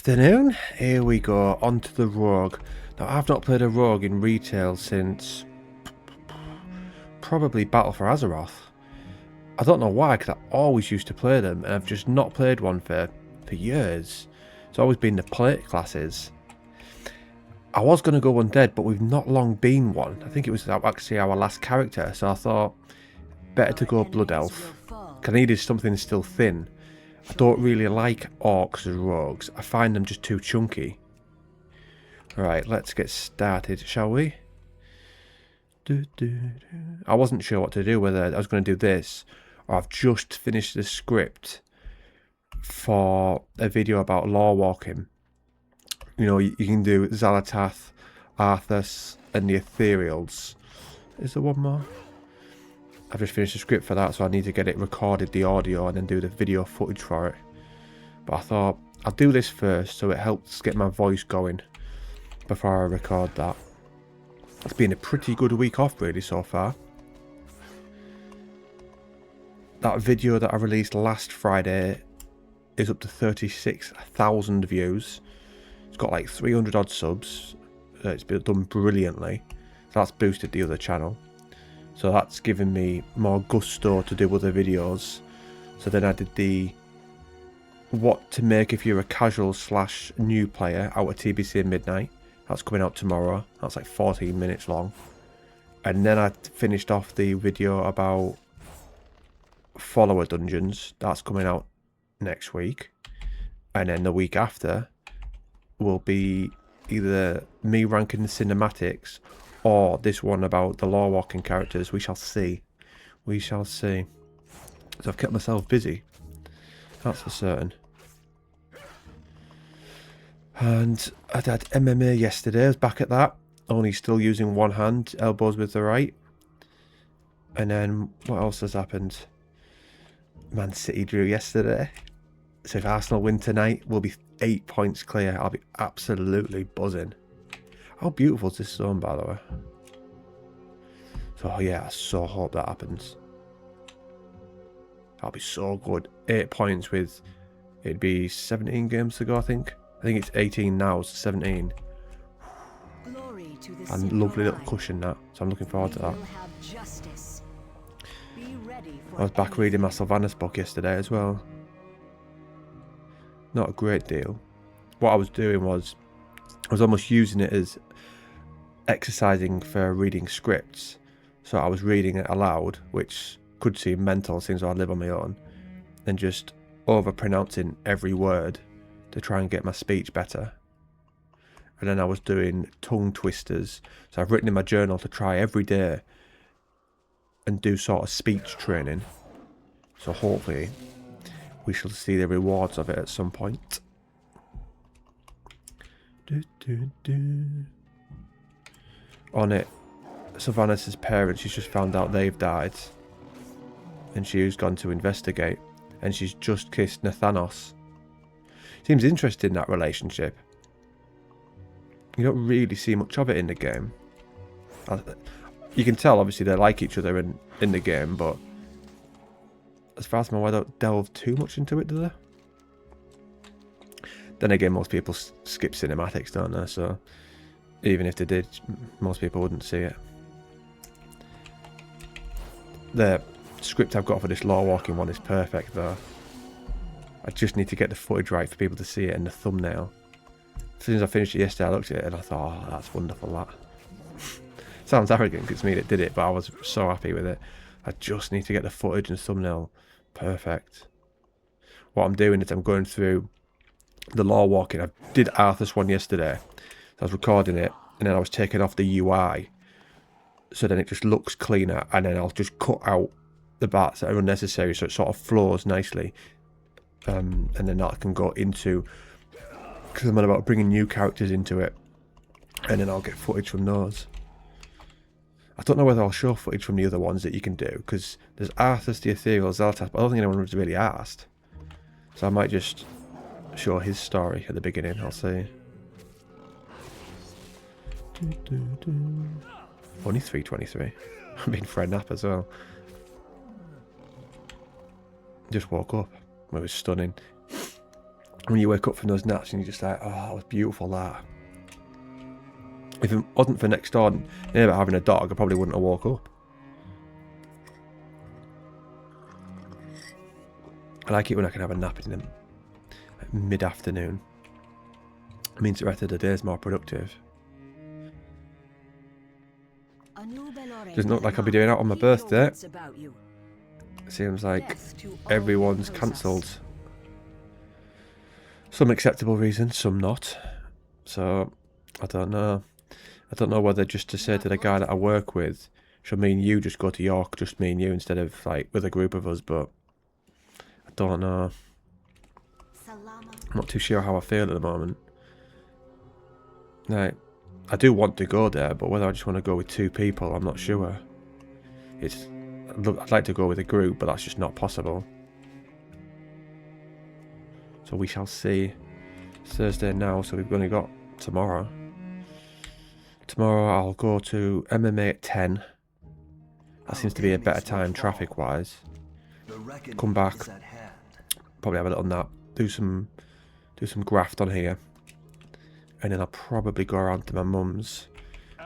Afternoon, here we go, onto the Rogue. Now I've not played a Rogue in retail since probably Battle for Azeroth. I don't know why, because I always used to play them and I've just not played one for years. It's always been the plate classes. I was going to go Undead, but we've not long been one. I think it was actually our last character, so I thought better to go Blood Elf. I needed something still thin. I don't really like orcs as rogues. I find them just too chunky. Right, let's get started, shall we? I wasn't sure what to do, whether I was going to do this or I've just finished the script for a video about law walking. You know, you can do Xalatath, Arthas and the Ethereals. Is there one more? I've just finished the script for that, so I need to get it recorded, the audio, and then do the video footage for it. But I thought I'll do this first, so it helps get my voice going before I record that. It's been a pretty good week off, really, so far. That video that I released last Friday is up to 36,000 views. It's got like 300 odd subs. It's been done brilliantly. So that's boosted the other channel. So that's given me more gusto to do other videos. So then I did the what to make if you're a casual / new player out of TBC Midnight. That's coming out tomorrow. That's like 14 minutes long. And then I finished off the video about follower dungeons. That's coming out next week. And then the week after will be either me ranking the cinematics or this one about the law walking characters. We shall see. We shall see. So I've kept myself busy. That's for certain. And I had MMA yesterday. I was back at that. Only still using one hand. Elbows with the right. And then what else has happened? Man City drew yesterday. So if Arsenal win tonight, we'll be 8 points clear. I'll be absolutely buzzing. How beautiful is this zone, by the way? So yeah, I so hope that happens. That'll be so good. 8 points with, it'd be 17 games to go, I think. I think it's 18 now, so 17. And lovely little cushion that, so I'm looking forward to that. I was back reading my Sylvanas book yesterday as well. Not a great deal. What I was doing was, I was almost using it as exercising for reading scripts. So I was reading it aloud, which could seem mental since I live on my own, and just over pronouncing every word to try and get my speech better. And then I was doing tongue twisters. So I've written in my journal to try every day and do sort of speech training. So hopefully we shall see the rewards of it at some point. On it, Sylvanas' parents, she's just found out they've died. And she's gone to investigate. And she's just kissed Nathanos. Seems interesting, that relationship. You don't really see much of it in the game. You can tell, obviously, they like each other in the game, but as far as I'm aware, they don't delve too much into it, do they? Then again, most people skip cinematics, don't they? So even if they did, most people wouldn't see it. The script I've got for this law walking one is perfect, though. I just need to get the footage right for people to see it in the thumbnail. As soon as I finished it yesterday, I looked at it and I thought, oh, that's wonderful, that. Sounds arrogant because it's me that did it, but I was so happy with it. I just need to get the footage and thumbnail perfect. What I'm doing is I'm going through the law walking. I did Arthas one yesterday. I was recording it and then I was taking off the UI. So then it just looks cleaner, and then I'll just cut out the parts that are unnecessary so it sort of flows nicely. And then that can go into, because I'm about bringing new characters into it, and then I'll get footage from those. I don't know whether I'll show footage from the other ones that you can do, because there's Arthas, the Ethereal, Xalatath, but I don't think anyone was really asked. So I might just show his story at the beginning, I'll see. Only 3:23. I've been for a nap as well. Just woke up. It was stunning. when you wake up from those naps and you're just like, oh, that was beautiful, that. If it wasn't for next door neighbour having a dog, I probably wouldn't have woke up. I like it when I can have a nap in the mid-afternoon. It means the rest of the day is more productive. Doesn't look like I'll be doing that on my birthday. Seems like everyone's cancelled. Some acceptable reasons, some not. So, I don't know. I don't know whether just to say to the guy that I work with, should me and you just go to York, just me and you, instead of like with a group of us, but I don't know. I'm not too sure how I feel at the moment. Like, I do want to go there, but whether I just want to go with 2 people, I'm not sure. I'd like to go with a group, but that's just not possible. So we shall see. It's Thursday now, so we've only got tomorrow. Tomorrow I'll go to MMA at 10. That seems to be a better time traffic-wise. Come back, probably have a little nap, do some graft on here, and then I'll probably go around to my mum's,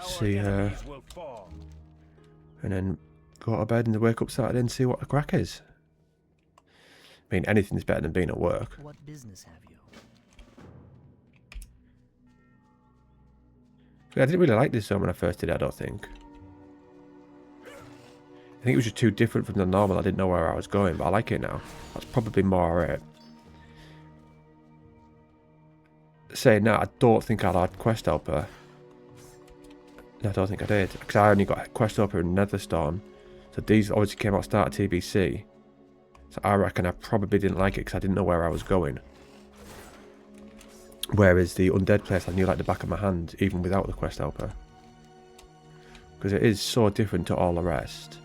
see her, and then go to bed and wake up Saturday and see what the crack is. I mean, anything's better than being at work. What business have you? I didn't really like this zone when I first did it, I don't think. I think it was just too different from the normal. I didn't know where I was going, but I like it now. That's probably more it. Saying that, I don't think I had Quest Helper. No, I don't think I did. Because I only got Quest Helper in Netherstone. So these obviously came out start at TBC. So I reckon I probably didn't like it because I didn't know where I was going. Whereas the Undead place I knew like the back of my hand, even without the Quest Helper. Because it is so different to all the rest.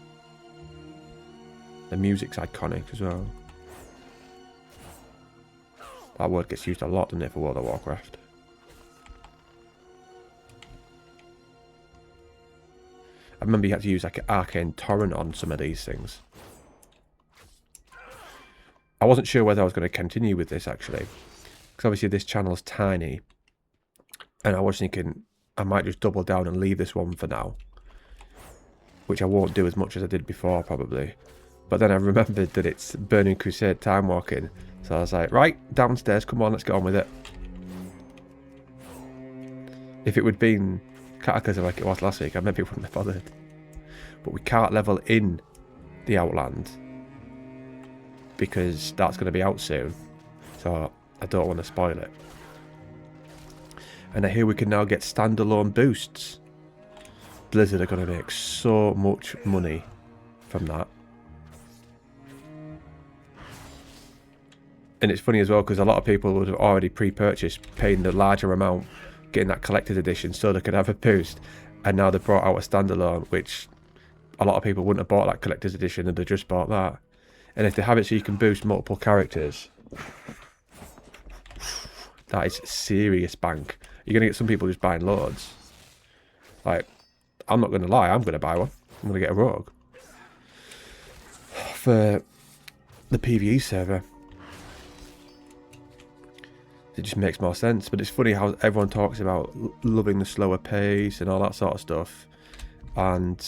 The music's iconic as well. That word gets used a lot, doesn't it, for World of Warcraft? I remember you had to use like an arcane torrent on some of these things. I wasn't sure whether I was going to continue with this actually. Because obviously this channel's tiny. And I was thinking I might just double down and leave this one for now. Which I won't do as much as I did before probably. But then I remembered that it's Burning Crusade time walking. So I was like, right, downstairs, come on, let's get on with it. If it would been Cataclysm like it was last week, I maybe wouldn't have bothered. But we can't level in the Outland. Because that's going to be out soon. So I don't want to spoil it. And I hear we can now get standalone boosts. Blizzard are going to make so much money from that. And it's funny as well because a lot of people would have already pre-purchased, paying the larger amount, getting that collector's edition so they could have a boost. And now they've brought out a standalone, which a lot of people wouldn't have bought that collector's edition and they just bought that. And if they have it so you can boost multiple characters, that is serious bank. You're going to get some people just buying loads. Like, I'm not going to lie, I'm going to buy one. I'm going to get a rogue. For the PvE server. It just makes more sense. But it's funny how everyone talks about loving the slower pace and all that sort of stuff. And,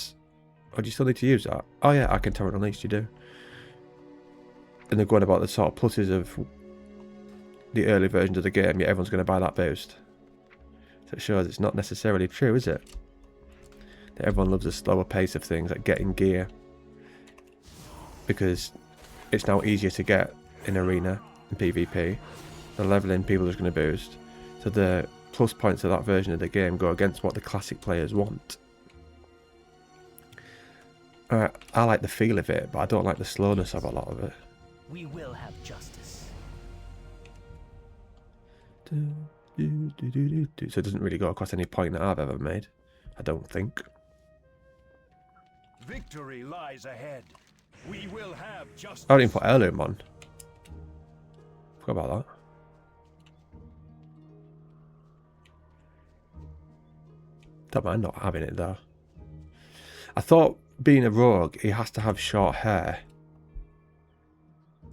oh, do you still need to use that? Oh yeah, I can torrent Unleashed, you do. And they're going about the sort of pluses of the early versions of the game, yet everyone's going to buy that boost. So it shows it's not necessarily true, is it? That everyone loves the slower pace of things, like getting gear. Because it's now easier to get in Arena and PvP. The leveling people are just going to boost. So the plus points of that version of the game go against what the classic players want. I like the feel of it, but I don't like the slowness of a lot of it. We will have justice. So it doesn't really go across any point that I've ever made. I don't think. Victory lies ahead. We will have justice. I didn't put heirloom on. Forgot about that. Don't mind not having it though. I thought being a rogue, he has to have short hair.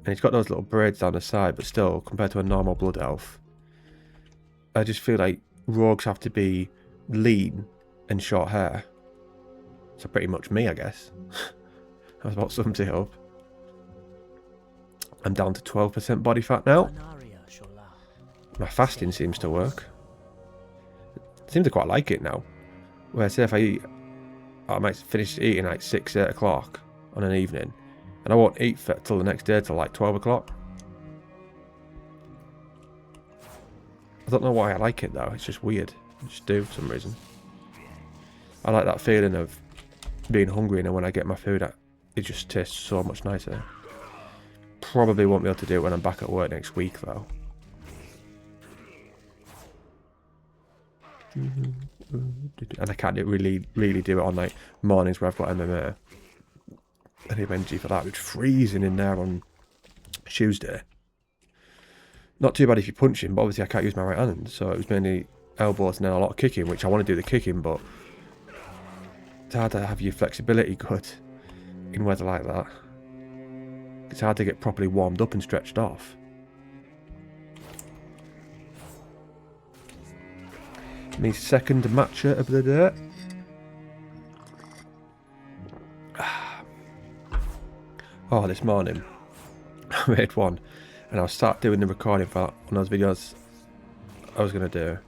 And he's got those little braids down the side, but still, compared to a normal blood elf, I just feel like rogues have to be lean and short hair. So pretty much me, I guess. That's about sums it up. I'm down to 12% body fat now. My fasting seems to work. I seem to quite like it now. Where say if I eat, I might finish eating like 6, 8 o'clock on an evening. And I won't eat till the next day till like 12 o'clock. I don't know why I like it though. It's just weird. I just do for some reason. I like that feeling of being hungry, and then when I get my food, it just tastes so much nicer. Probably won't be able to do it when I'm back at work next week though. And I can't really do it on like mornings where I've got MMA. I need energy for that. It's freezing in there on Tuesday. Not too bad if you're punching, but obviously I can't use my right hand, so it was mainly elbows and then a lot of kicking, which I want to do the kicking, but it's hard to have your flexibility good in weather like that. It's hard to get properly warmed up and stretched off. My second matcha of the day. Oh, this morning I made one, and I'll start doing the recording for one of those videos I was going to do.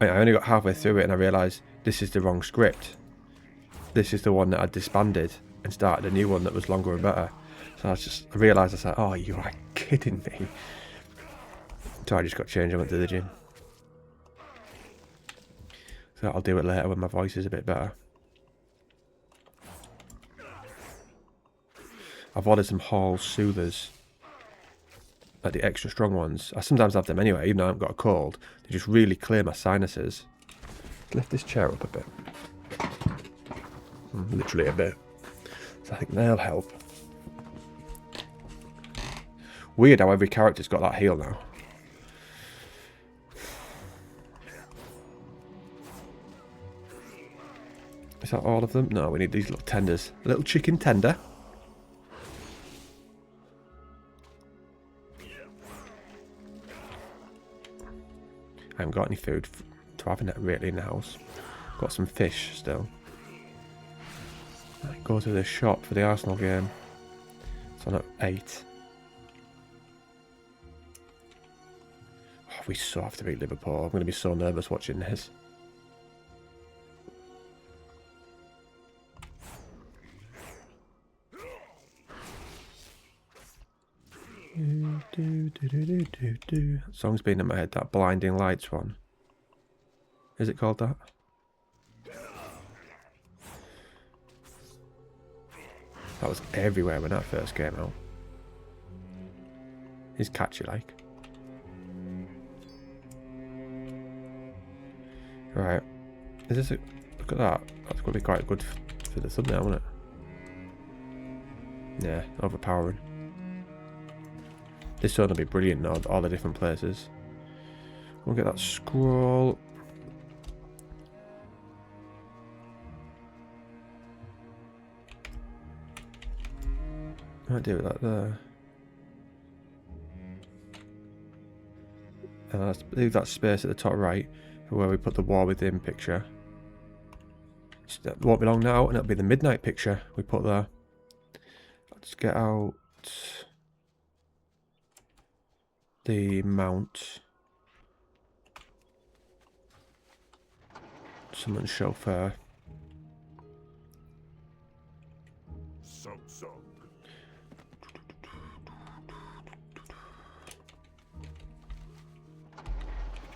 I only got halfway through it and I realised this is the wrong script. This is the one that I disbanded and started a new one that was longer and better. So I realised, I said, oh, you are kidding me. So I just got changed. I went to the gym. So I'll do it later when my voice is a bit better. I've ordered some Hall Soothers. Like the extra strong ones. I sometimes have them anyway, even though I haven't got a cold. They just really clear my sinuses. Lift this chair up a bit. Literally a bit. So I think they'll help. Weird how every character's got that heal now. Is that all of them? No, we need these little tenders. A little chicken tender. I haven't got any food to have really in the house. Got some fish still. I go to the shop for the Arsenal game. It's on at 8. Oh, we so have to beat Liverpool. I'm going to be so nervous watching this. That song's been in my head, that Blinding Lights one. Is it called that? That was everywhere when that first came out. It's catchy like. Right. Is this a... Look at that. That's going to be quite good for the thumbnail, isn't it? Yeah, overpowering. This one will be brilliant in all the different places. We'll get that scroll. Might do that there. And let's leave that space at the top right for where we put the war within picture. So that won't be long now, and it'll be the midnight picture we put there. Let's get out the mount. Summon chauffeur.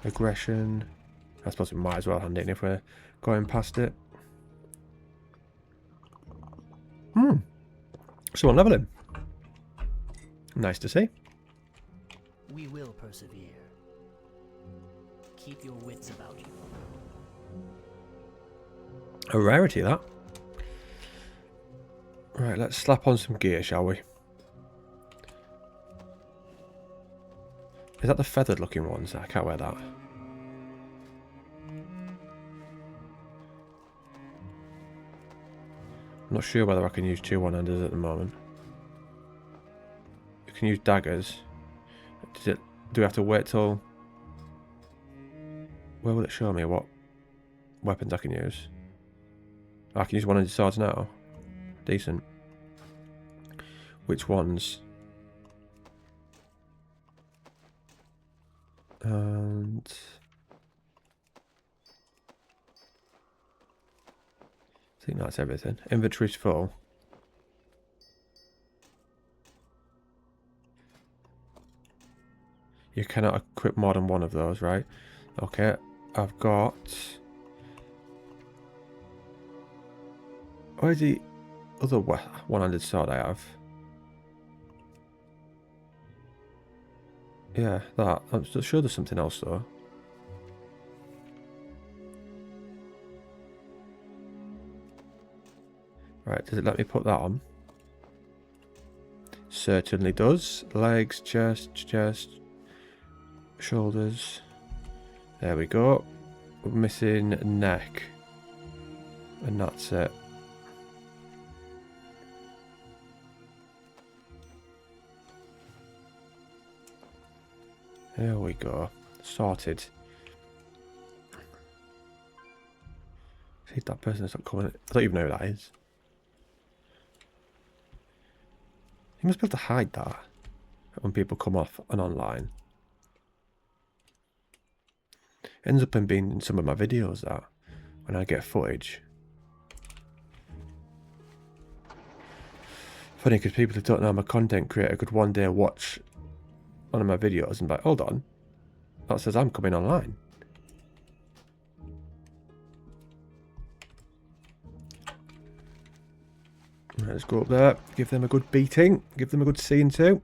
Aggression. I suppose we might as well hand it in if we're going past it. Someone leveling. Nice to see. We will persevere. Keep your wits about you. A rarity, that. Right, let's slap on some gear, shall we? Is that the feathered looking ones? I can't wear that. I'm not sure whether I can use 2 one-handers at the moment. can use daggers. Do we have to wait till... Where will it show me what weapons I can use? I can use one of the swords now. Decent. Which ones? And... I think that's everything. Inventory's full. You cannot equip more than one of those, right? Okay, I've got... Where's the other one-handed sword I have? Yeah, that. I'm sure there's something else though. Right, does it let me put that on? Certainly does. Legs, chest, shoulders. There we go. We're missing neck. And that's it. There we go. Sorted. See if that person is not coming. I don't even know who that is. You must be able to hide that when people come off and online. It ends up in being in some of my videos that when I get footage. Funny because people who don't know I'm a content creator could one day watch one of my videos and be like, hold on, that says I'm coming online. Let's go up there, give them a good beating, give them a good seeing too.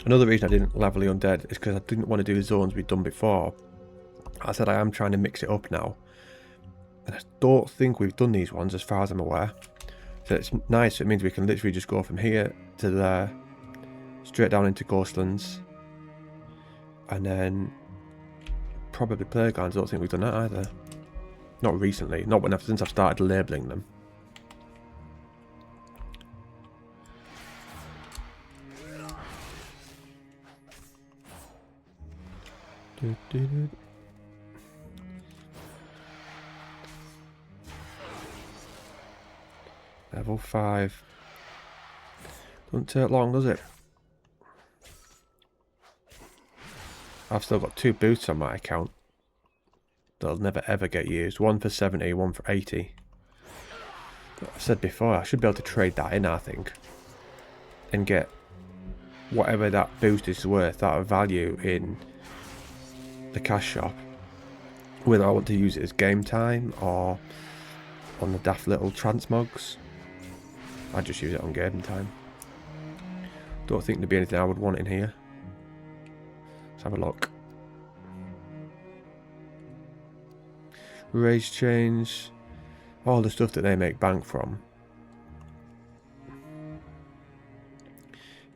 Another reason I didn't level the undead is because I didn't want to do the zones we'd done before. I said I am trying to mix it up now. And I don't think we've done these ones as far as I'm aware. So it's nice, it means we can literally just go from here to there, straight down into Ghostlands. And then probably Playgrounds, I don't think we've done that either. Not recently, not since I've started labelling them. Level 5. Doesn't take long, does it? I've still got 2 boots on my account. They'll never ever get used. One for 70, one for 80. Like I said before, I should be able to trade that in, I think. And get whatever that boost is worth, that of value in the cash shop. Whether I want to use it as game time or on the daft little transmogs. I just use it on game time. Don't think there'd be anything I would want in here. Let's have a look. Race chains. All the stuff that they make bank from.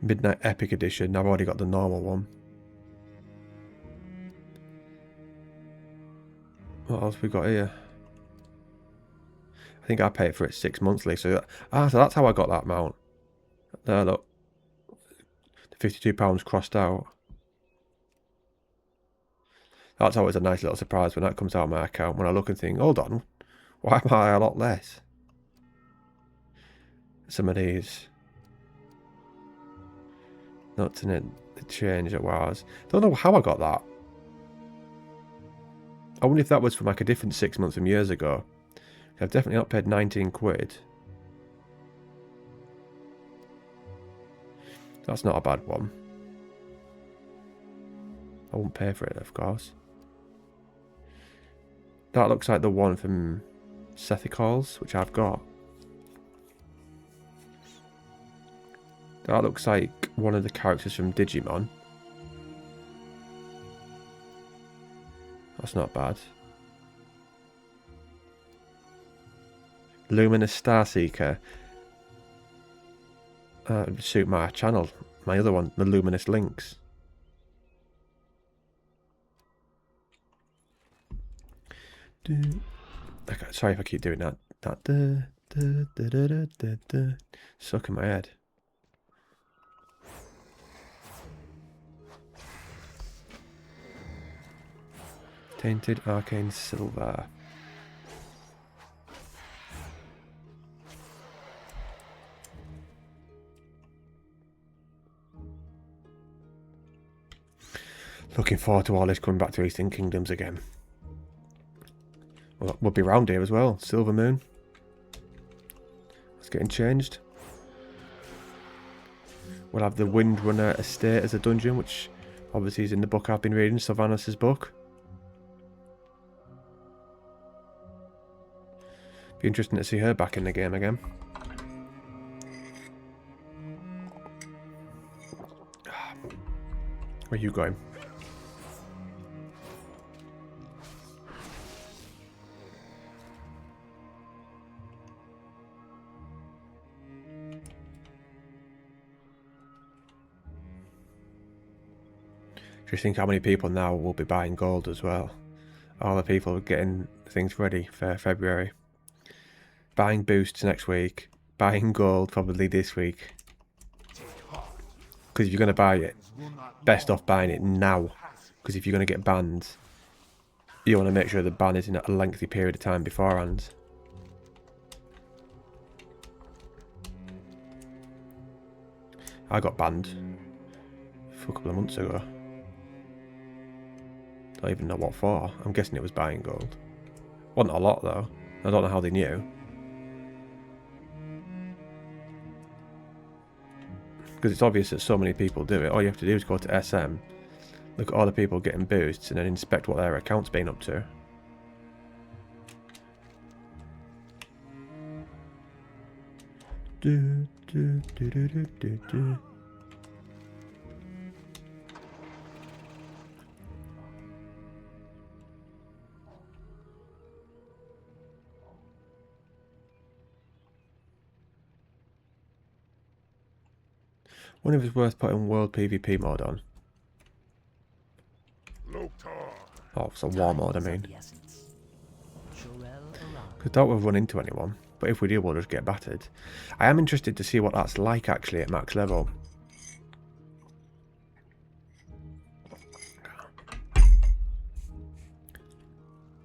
Midnight Epic Edition. I've already got the normal one. What else we got here? I think I paid for it 6 monthly. So that's how I got that mount. There, look. The £52 crossed out. That's always a nice little surprise when that comes out of my account. When I look and think, hold on, why am I a lot less? Some of these. Not in it, the change it was. Don't know how I got that. I wonder if that was from like a different 6 months from years ago. I've definitely not paid 19 quid. That's not a bad one. I won't pay for it, of course. That looks like the one from Sethicals, which I've got. That looks like one of the characters from Digimon. That's not bad. Luminous Starseeker. Would suit my channel. My other one, the Luminous Links. Okay, sorry if I keep doing that. Stuck in my head. Tainted arcane silver. Looking forward to all this coming back to Eastern Kingdoms again. Well, we'll be round here as well. Silver Moon. It's getting changed. We'll have the Windrunner Estate as a dungeon, which obviously is in the book I've been reading, Sylvanas' book. Be interesting to see her back in the game again. Where are you going? Just think how many people now will be buying gold as well. All the people getting things ready for February. Buying boosts next week. Buying gold probably this week. Because if you're going to buy it, best off buying it now. Because if you're going to get banned, you want to make sure the ban is in a lengthy period of time beforehand. I got banned a couple of months ago. Don't even know what for. I'm guessing it was buying gold. Wasn't a lot though. I don't know how they knew. Because it's obvious that so many people do it. All you have to do is go to SM, look at all the people getting boosts, and then inspect what their account's been up to. Wonder if it's worth putting World PvP mode on. Oh, it's a war mode, I mean. Because don't we'll run into anyone. But if we do, we'll just get battered. I am interested to see what that's like, actually, at max level.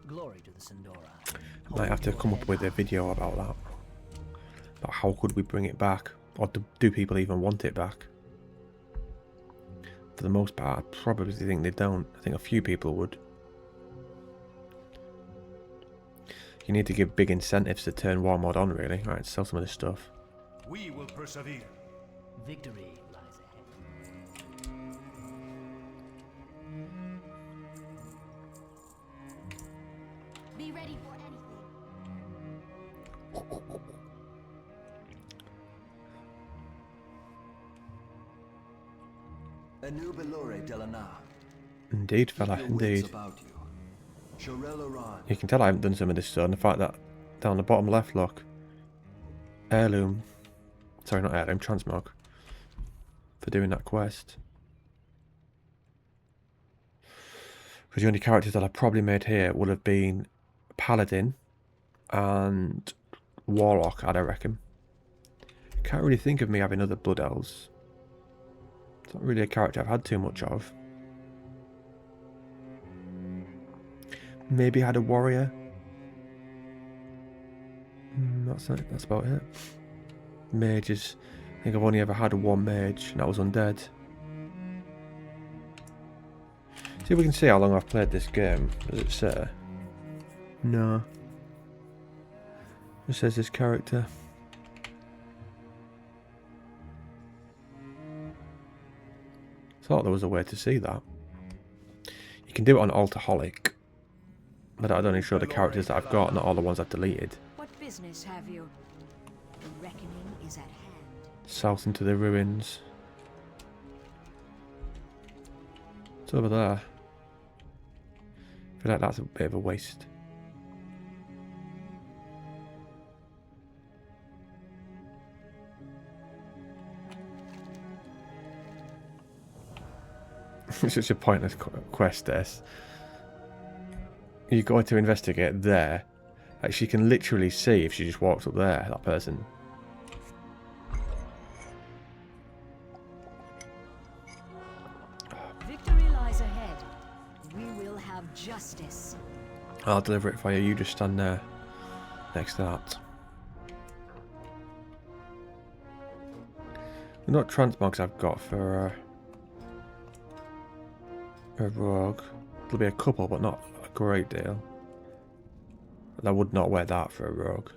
Glory to the Sindora. Might have to come up with a video about that. About how could we bring it back? Or do people even want it back? For the most part, I probably think they don't. I think a few people would. You need to give big incentives to turn war mode on, really. Right, sell some of this stuff. We will persevere. Victory lies ahead. Be ready for anything. Indeed, fella, indeed. You can tell I haven't done some of this stuff. The fact that down the bottom left, look. Heirloom. Sorry, not heirloom, transmog. For doing that quest. Because the only characters that I probably made here would have been Paladin and Warlock, I reckon. Can't really think of me having other Blood Elves. It's not really a character I've had too much of. Maybe I had a warrior. That's it. That's about it. Mages. I think I've only ever had one mage, and that was undead. See if we can see how long I've played this game. Does it say? No. It says this character. Thought there was a way to see that. You can do it on Alcoholic, but I'd only show the characters that I've got, not all the ones I've deleted. What business have you? The reckoning is at hand. South into the ruins. It's over there. I feel like that's a bit of a waste. It's such a pointless quest, this. You go to investigate there, Like, she can literally see if she just walks up there, that person. Victory lies ahead. We will have justice. I'll deliver it for you. You just stand there next to that. What transmogs I've got for a rogue. There'll be a couple, but not a great deal. I would not wear that for a rogue.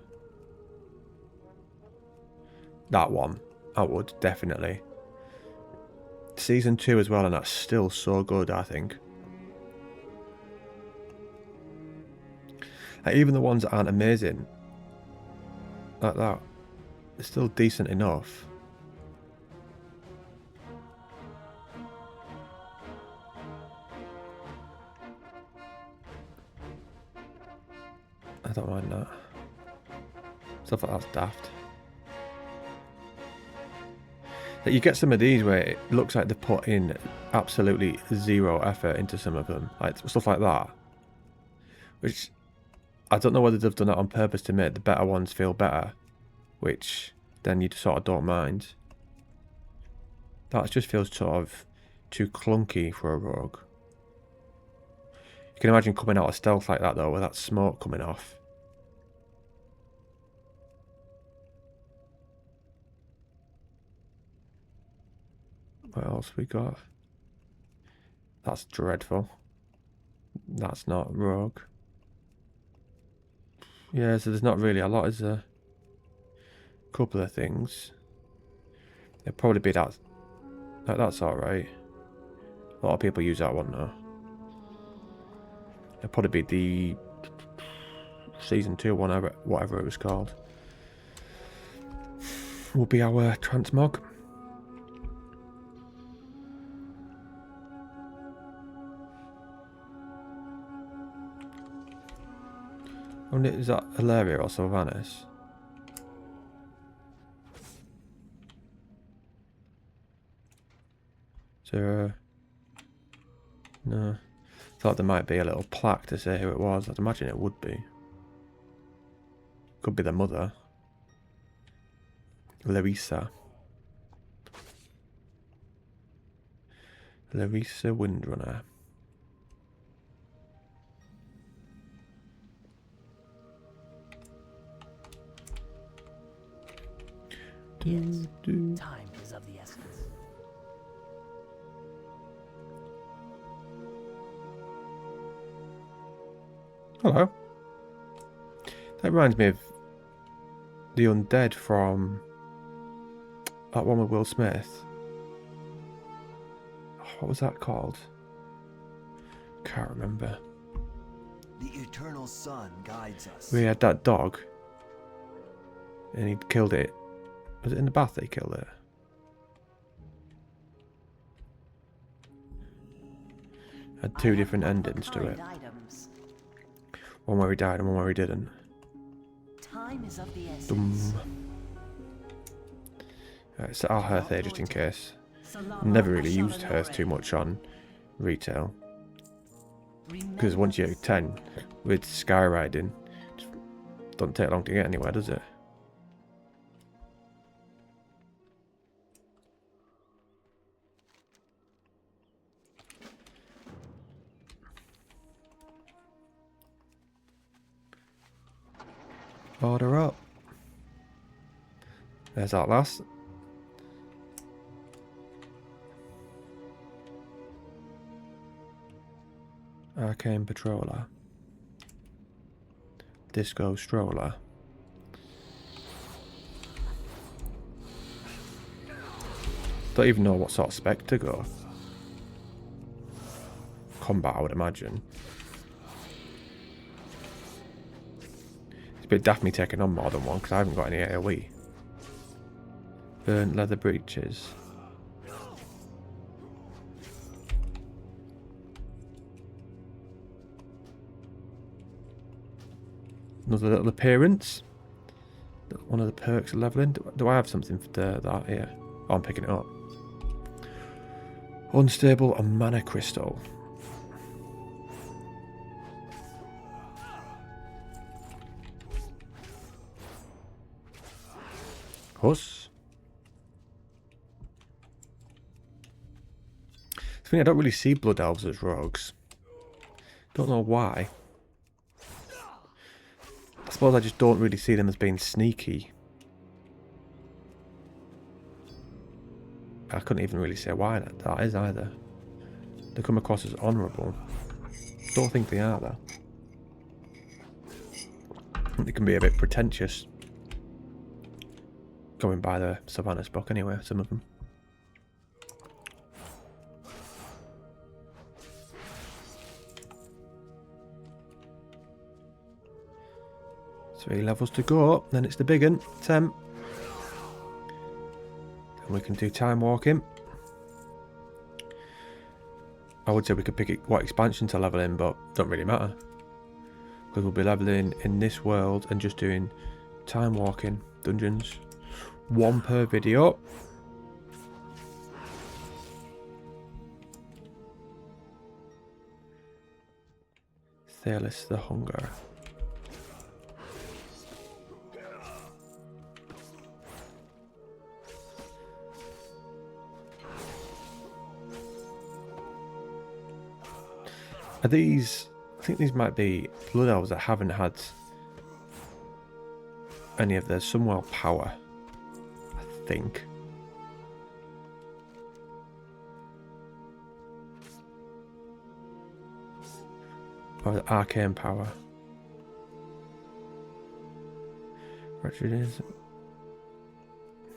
That one, I would, definitely. Season 2 as well, and that's still so good, I think. Like, even the ones that aren't amazing, like that, they're still decent enough. I don't mind that. Stuff like that's daft. That you get some of these where it looks like they've put in absolutely zero effort into some of them. Like stuff like that. Which, I don't know whether they've done that on purpose to make the better ones feel better. Which, then you sort of don't mind. That just feels sort of too clunky for a rogue. You can imagine coming out of stealth like that though, with that smoke coming off. What else we got? That's dreadful. That's not rogue. Yeah, so there's not really a lot, is there? A couple of things. It'd probably be that. That's alright. A lot of people use that one though. It'd probably be the Season 2 one, whatever it was called. Will be our transmog. Is that Hilaria or Sylvanas? Is there a... No. Thought there might be a little plaque to say who it was. I'd imagine it would be. Could be the mother. Larissa. Larissa Windrunner. Yes, time is of the essence. Hello. That reminds me of the undead from that one with Will Smith. What was that called? Can't remember. The eternal sun guides us. We had that dog, and he killed it. Was it in the bath that he killed it? Had two different endings to it. Items. One where he died and one where he didn't. Time is of the essence. Dum. Right, set our hearth here just in case. Never really used hearth too much on retail. Because once you're 10 with skywriting, it doesn't take long to get anywhere, does it? Order up. There's that last. Arcane Patroller. Disco Stroller. Don't even know what sort of spec to go. Combat, I would imagine. It's a bit daft me taking on more than one because I haven't got any AoE. Burnt leather breeches. Another little appearance. One of the perks of leveling. Do I have something for that here? Oh, I'm picking it up. Unstable and mana crystal. Huss. The thing, I don't really see blood elves as rogues. Don't know why. I suppose I just don't really see them as being sneaky. I couldn't even really say why that is either. They come across as honourable. Don't think they are though. I think they can be a bit pretentious. Going by the Savannah's book anyway, some of them. Three levels to go, then it's the big one, 10. And we can do time walking. I would say we could pick what expansion to level in, but don't really matter. Because we'll be leveling in this world and just doing time walking dungeons. One per video. Thalis the Hunger. Are these... I think these might be blood elves that haven't had any of their Sunwell power. I think. Or the arcane power. Which it is.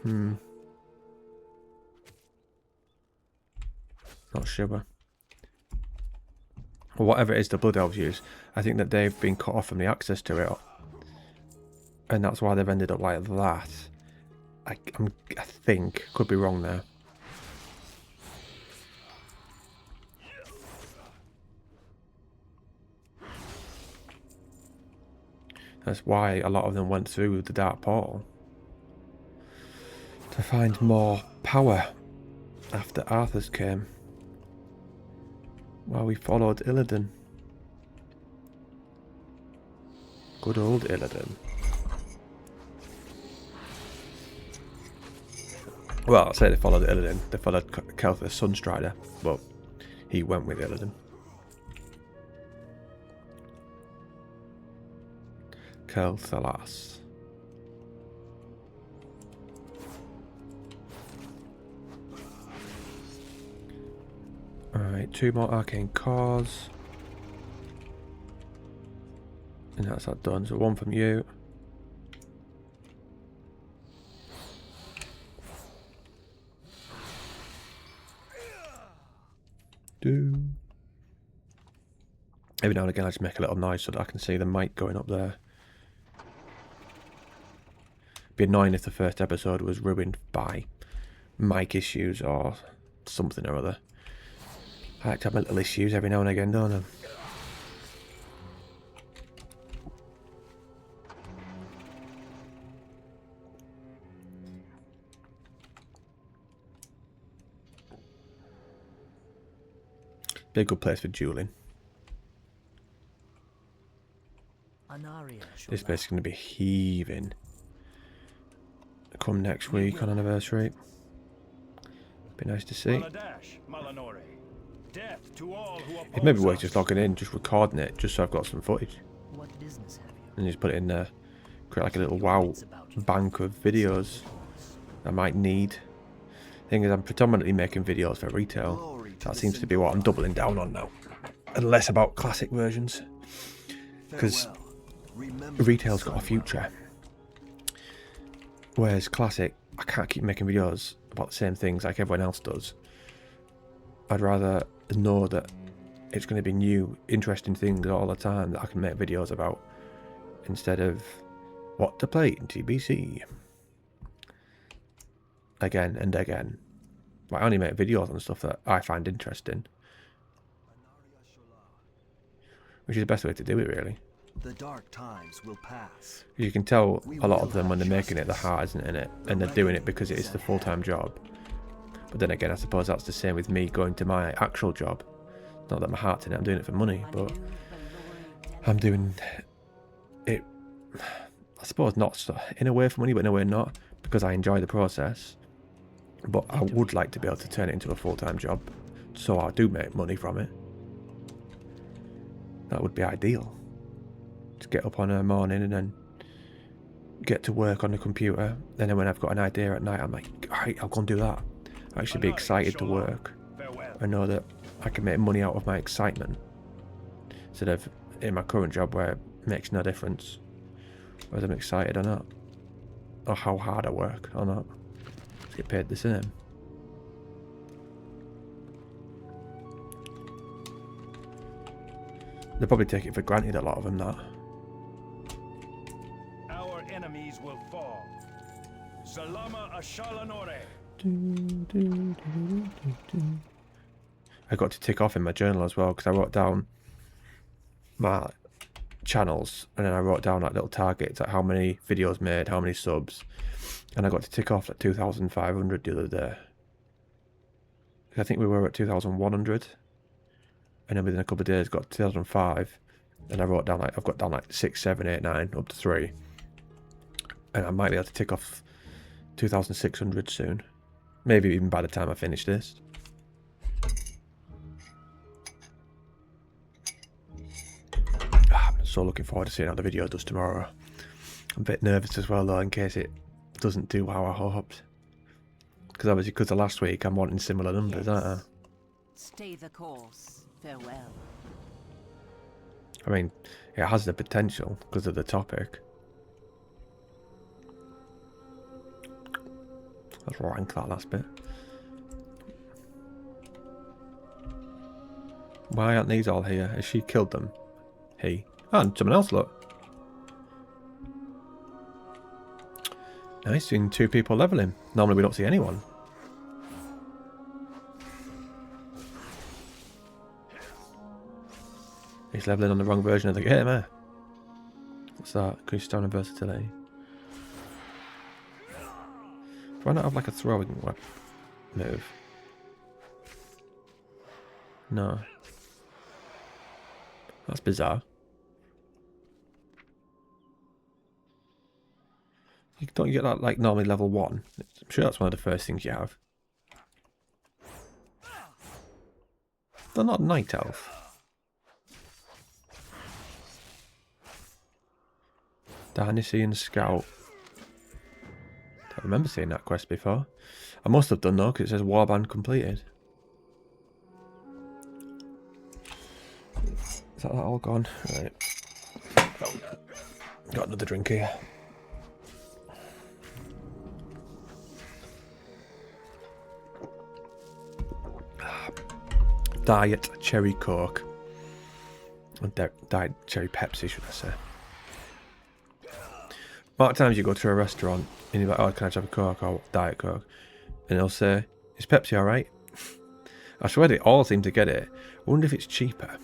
Not sure. Or whatever it is the blood elves use, I think that they've been cut off from the access to it, and that's why they've ended up like that. I think, could be wrong there. That's why a lot of them went through the Dark Portal, to find more power after Arthur's came. Well, we followed Illidan. Good old Illidan. Well, I'll say they followed Illidan. They followed Kelthus Sunstrider, but he went with Illidan. Kelthalas. Alright, 2 more arcane cores. And that's that done. So 1 from you. Every now and again I just make a little noise so that I can see the mic going up there. It'd be annoying if the first episode was ruined by mic issues or something or other. I like to have my little issues every now and again, don't I? Be a good place for dueling. This place is going to be heaving. Come next week on anniversary. Be nice to see. It may be worth just logging in, just recording it, just so I've got some footage. What business have you? And just put it in there. Create like a little WoW bank of videos I might need. Thing is, I'm predominantly making videos for retail. That seems to be what I'm doubling down on now. And less about classic versions. Because retail's got a future. Whereas classic, I can't keep making videos about the same things like everyone else does. I'd rather know that it's going to be new, interesting things all the time that I can make videos about, instead of what to play in TBC again and again. I only make videos on stuff that I find interesting, which is the best way to do it, really. The dark times will pass. You can tell a lot of them when they're making it, their heart isn't in it, and they're doing it because it is the full-time job. But then again, I suppose that's the same with me going to my actual job. Not that my heart's in it, I'm doing it for money, but I'm doing it, I suppose, not in a way for money, but in a way not. because I enjoy the process. But I would like to be able to turn it into a full-time job, so I do make money from it. That would be ideal. To get up on a morning and then get to work on the computer, and then when I've got an idea at night, I'm like, alright, I'll go and do that. I'll actually be excited to work. I know that I can make money out of my excitement, instead of in my current job where it makes no difference whether I'm excited or not, or how hard I work or not. I get paid the same. They probably take it for granted, a lot of them, that. Our enemies will fall. Salama Ashalanore. I got to tick off in my journal as well, because I wrote down my channels, and then I wrote down like little targets, like how many videos made, how many subs, and I got to tick off like 2,500 the other day. I think we were at 2,100, and then within a couple of days got 2,005, and I wrote down like, I've got down like 6, 7, 8, 9 up to 3, and I might be able to tick off 2,600 soon, maybe even by the time I finish this. I'm so looking forward to seeing how the video does tomorrow. I'm a bit nervous as well though, in case it doesn't do how I hoped. Because obviously, because of last week, I'm wanting similar numbers, aren't I? Stay the course. Farewell. I mean, it has the potential because of the topic. Let's rank that last bit. Why aren't these all here? Has she killed them? He. Oh, and someone else, look. Nice, seeing 2 people leveling. Normally we don't see anyone. He's leveling on the wrong version of the game, eh? What's that? Increased stamina and versatility. Do I not have like a throwing move? No. That's bizarre. Don't you get that like normally level 1? I'm sure that's one of the first things you have. They're not night elf. Dionysian Scout. Don't remember seeing that quest before. I must have done though, because it says warband completed. Is that all gone? Right. Oh, got another drink here. Diet cherry coke. Diet cherry Pepsi, should I say. What times you go to a restaurant and you're like, oh, can I just have a coke or diet coke? And they'll say, is Pepsi alright? I swear they all seem to get it. I wonder if it's cheaper.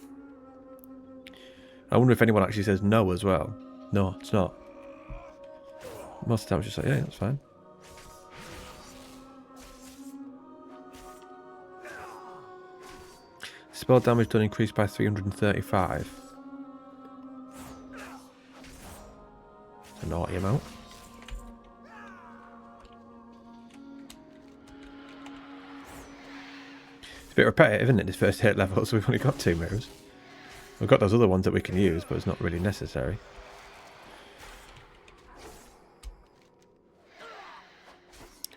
I wonder if anyone actually says no as well. No, it's not. Most of the time it's just like, yeah, that's fine. Spell damage done increased by 335. It's a naughty amount. It's a bit repetitive, isn't it, this first 8 levels? We've only got 2 moves. We've got those other ones that we can use, but it's not really necessary.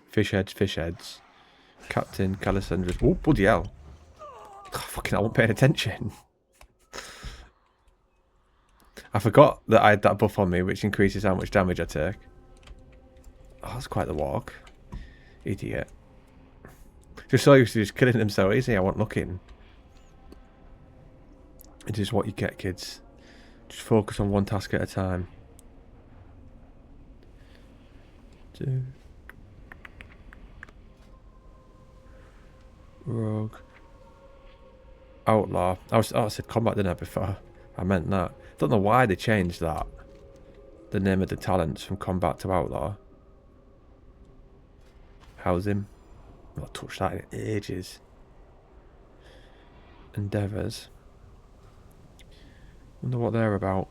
Fish heads. Captain Calisandra's. Oh, bloody hell. Oh, fucking, I wasn't paying attention. I forgot that I had that buff on me, which increases how much damage I take. Oh, that's quite the walk. Idiot. Just so used to just killing them so easy, I wasn't looking. It is what you get, kids. Just focus on one task at a time. Rogue. Outlaw. I said combat, didn't I, before? I meant that. Don't know why they changed that. The name of the talents from combat to outlaw. How's him? I've not touched that in ages. Endeavours. Wonder what they're about.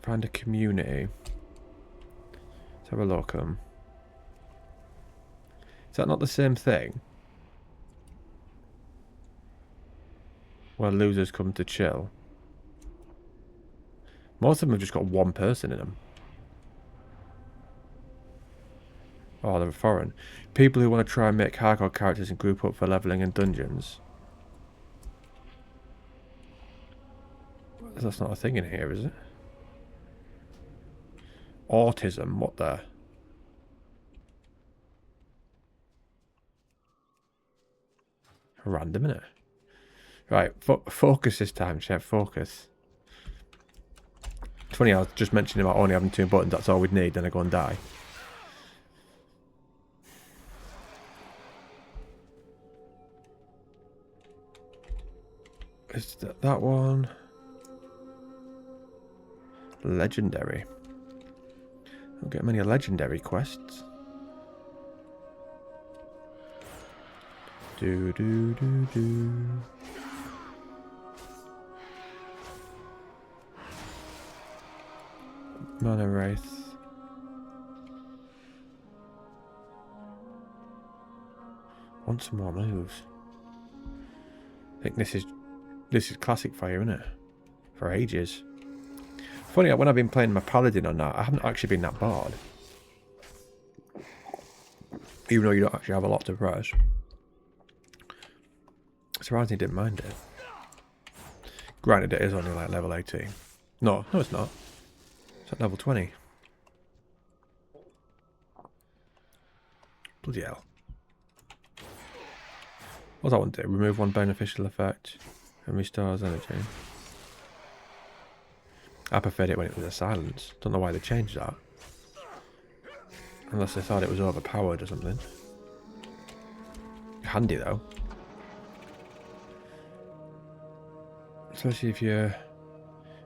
Find a community. Let's have a look. Is that not the same thing? Where losers come to chill. Most of them have just got one person in them. Oh, they're foreign. People who want to try and make hardcore characters and group up for leveling in dungeons. That's not a thing in here, is it? Autism, what the? Random, innit? Right, focus this time, Shep, focus. It's funny, I was just mentioning about only having 2 buttons, that's all we'd need, then I go and die. Is that one? Legendary. Don't get many legendary quests. Do do do do. Mana Wraith. Want some more moves. I think this is classic fire, isn't it? For ages. Funny, when I've been playing my paladin on that, I haven't actually been that bored. Even though you don't actually have a lot to press. Surprisingly didn't mind it. Granted, it is only like level 18. No, it's not. It's at level 20. Bloody hell. What's that one do? Remove one beneficial effect and restores energy. I preferred it when it was a silence. Don't know why they changed that. Unless they thought it was overpowered or something. Handy though. Especially if you're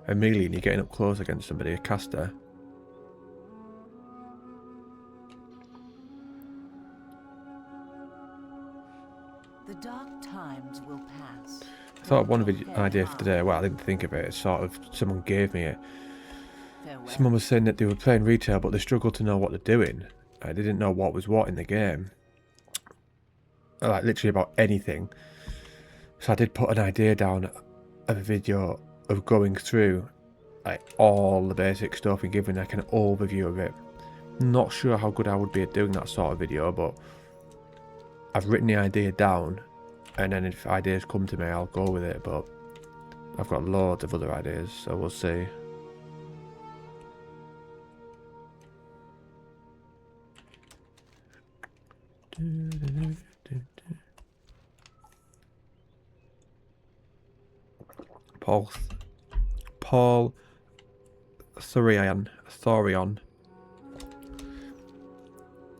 a melee and you're getting up close against somebody, a caster. The dark times will pass. I thought of one idea for today. Well, I didn't think of it. It's sort of someone gave me it. Someone was saying that they were playing retail, but they struggled to know what they're doing. They didn't know what was what in the game. Like literally about anything. So I did put an idea down of a video of going through like all the basic stuff and giving like an overview of it. Not sure how good I would be at doing that sort of video, but I've written the idea down, and then if ideas come to me, I'll go with it. But I've got loads of other ideas, so we'll see. Paul Thorion.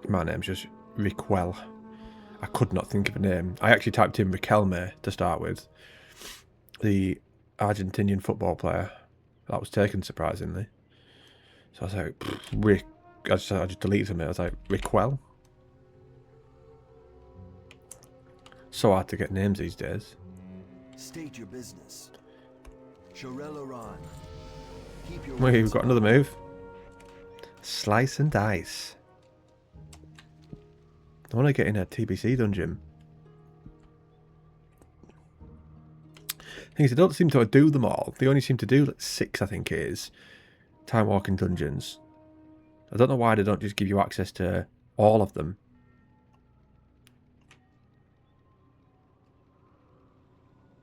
My name's just Riquel. I could not think of a name. I actually typed in Riquelme to start with. The Argentinian football player. That was taken surprisingly. So I was like, I just deleted him. I was like, Riquel? So hard to get names these days. State your business. Shorel Keep your Wait, we've got another move. Slice and dice. I want to get in a TBC dungeon. Thing is, I don't seem to do them all. They only seem to do like 6, I think it is. Time walking dungeons. I don't know why they don't just give you access to all of them.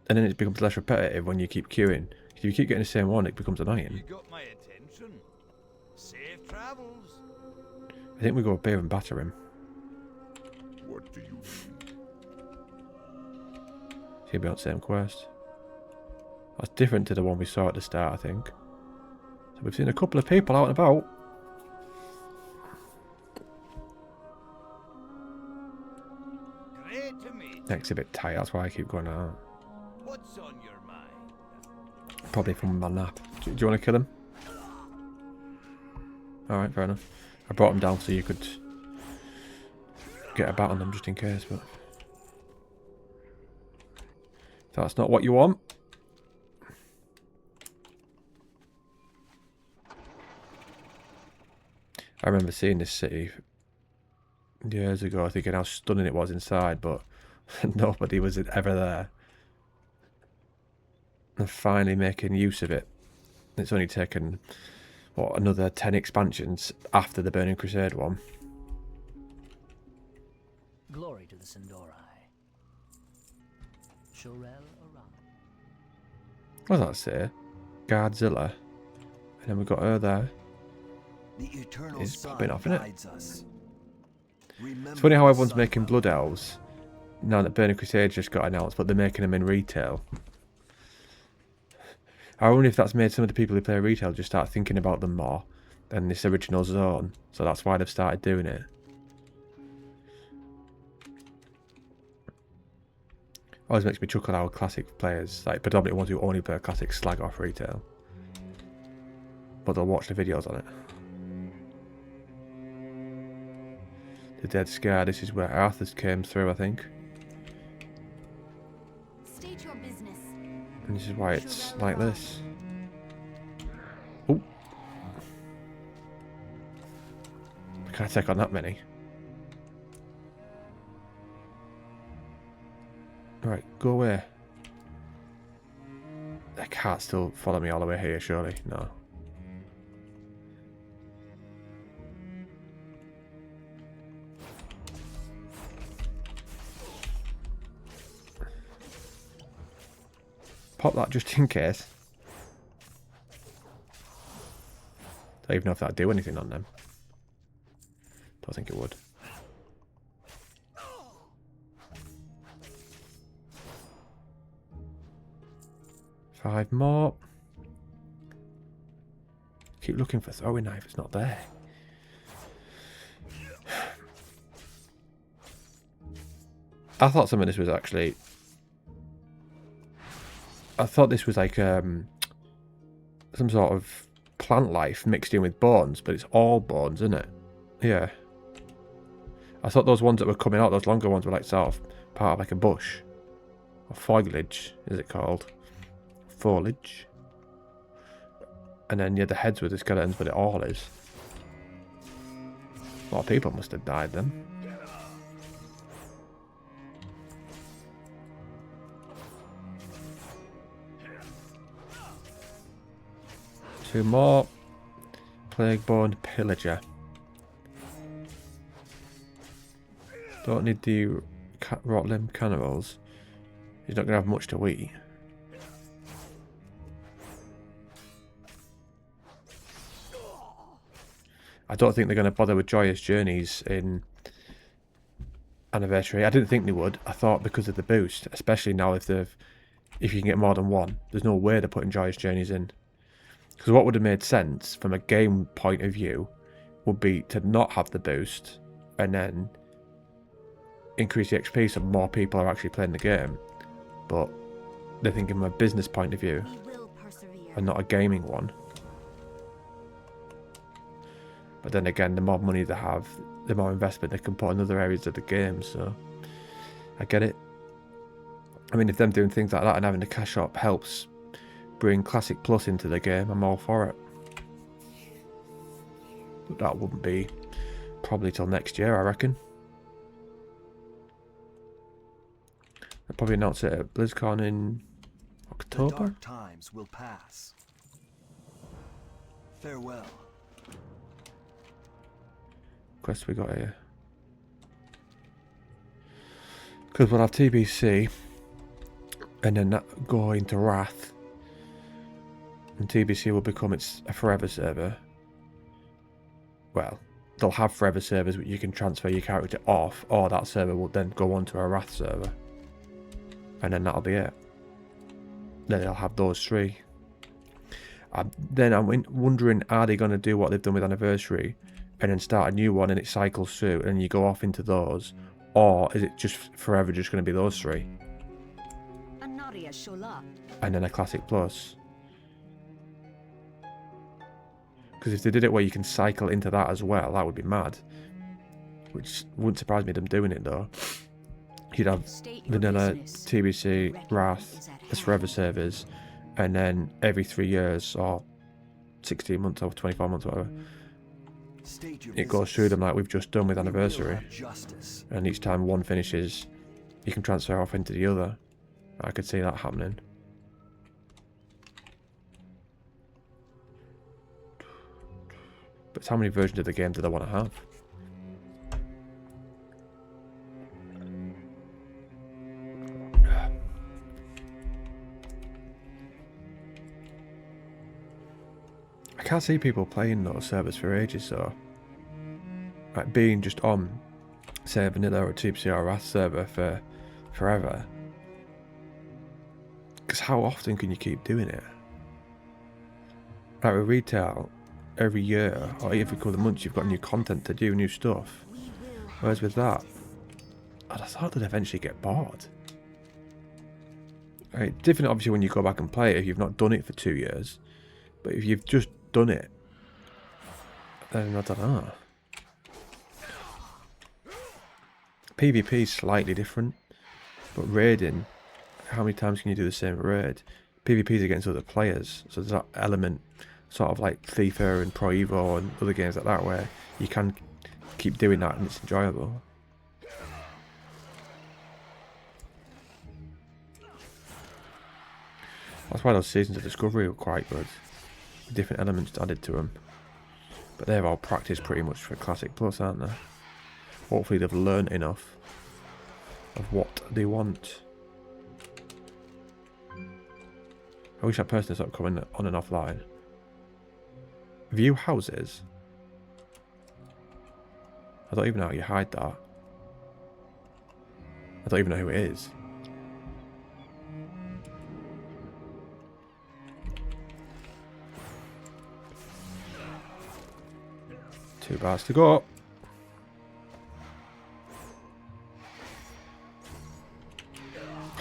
And then it becomes less repetitive when you keep queuing. If you keep getting the same one, it becomes annoying. You got my attention. Safe travels. I think we go up here and batter him. What do you mean? He'll be on the same quest. That's different to the one we saw at the start, I think. So we've seen a couple of people out and about. Great to meet. Neck's a bit tight, that's why I keep going out. What's on your mind? Probably from my nap. Do you want to kill him? Alright, fair enough. I brought him down so you could get a bat on them just in case, but if that's not what you want. I remember seeing this city years ago, thinking how stunning it was inside, but nobody was ever there. And finally making use of it. It's only taken, what, another 10 expansions after the Burning Crusade one. Glory to the Sindorai. Shorel Aram. What does that say? Godzilla. And then we've got her there. The eternal It's sun popping off, innit? guides us. It's funny how everyone's making Blood Elves now that Burning Crusade just got announced, but they're making them in retail. I wonder if that's made some of the people who play retail just start thinking about them more than this original zone. So that's why they've started doing it. Always makes me chuckle how classic players, like predominantly ones who only play classic, slag off retail. But they'll watch the videos on it. The Dead Scar, this is where Arthur's came through, I think. State your business. And this is why it's like this. Oh. I can't take on that many. Right, go away. They can't still follow me all the way here, surely. No. Pop that just in case. Don't even know if that'd do anything on them. Don't think it would. Five more. Keep looking for throwing knife, it's not there. I thought some of this was actually... I thought this was like some sort of plant life mixed in with bones, but it's all bones, isn't it? Yeah. I thought those ones that were coming out, those longer ones, were like sort of part of like a bush. Or foliage, is it called? Foliage. And then, yeah, the heads were the skeletons, but it all is. A lot of people must have died then. Two more. Plagueborn Pillager. Don't need the rot limb cannibals. He's not going to have much to eat. I don't think they're going to bother with Joyous Journeys in Anniversary. I didn't think they would. I thought because of the boost, especially now if you can get more than one, there's no way they're putting Joyous Journeys in. Because what would have made sense from a game point of view would be to not have the boost and then increase the XP so more people are actually playing the game. But they're thinking from a business point of view and not a gaming one. But then again, the more money they have, the more investment they can put in other areas of the game, so I get it. I mean, if them doing things like that and having the cash up helps bring Classic Plus into the game, I'm all for it. But that wouldn't be probably till next year, I reckon. They'll probably announce it at BlizzCon in October. The dark times will pass. Farewell. Quest we got here. Because we'll have TBC and then that go into Wrath. And TBC will become a forever server. Well, they'll have forever servers where you can transfer your character off, or that server will then go on to a Wrath server. And then that'll be it. Then they'll have those three. Then I'm wondering, are they going to do what they've done with Anniversary and then start a new one and it cycles through and you go off into those? Or is it just forever just going to be those three? And then a Classic Plus? Because if they did it where you can cycle into that as well, that would be mad. Which wouldn't surprise me them doing it though. You'd have Vanilla, TBC, Wrath as forever servers, and then every 3 years or 16 months or 24 months, whatever, State your it goes through them like we've just done with We will Anniversary. have justice. And each time one finishes, you can transfer off into the other. I could see that happening. But how many versions of the game do they want to have? I can't see people playing those servers for ages, so like being just on, say, a vanilla or a TPC or a Wrath server for forever. Because how often can you keep doing it? Like with retail, every year or every couple of months you've got new content to do, new stuff. Whereas with that, I thought they'd eventually get bored. Right, different obviously when you go back and play it if you've not done it for 2 years. But if you've just done it, then I don't know. PvP is slightly different, but raiding, how many times can you do the same raid? PvP is against other players, so there's that element, sort of like FIFA and Pro Evo and other games like that, where you can keep doing that and it's enjoyable. That's why those seasons of Discovery were quite good. Different elements added to them. But they're all practiced pretty much for Classic Plus, aren't they? Hopefully they've learned enough of what they want. I wish that person had stopped coming on and offline. View houses? I don't even know how you hide that. I don't even know who it is. Two bars to go.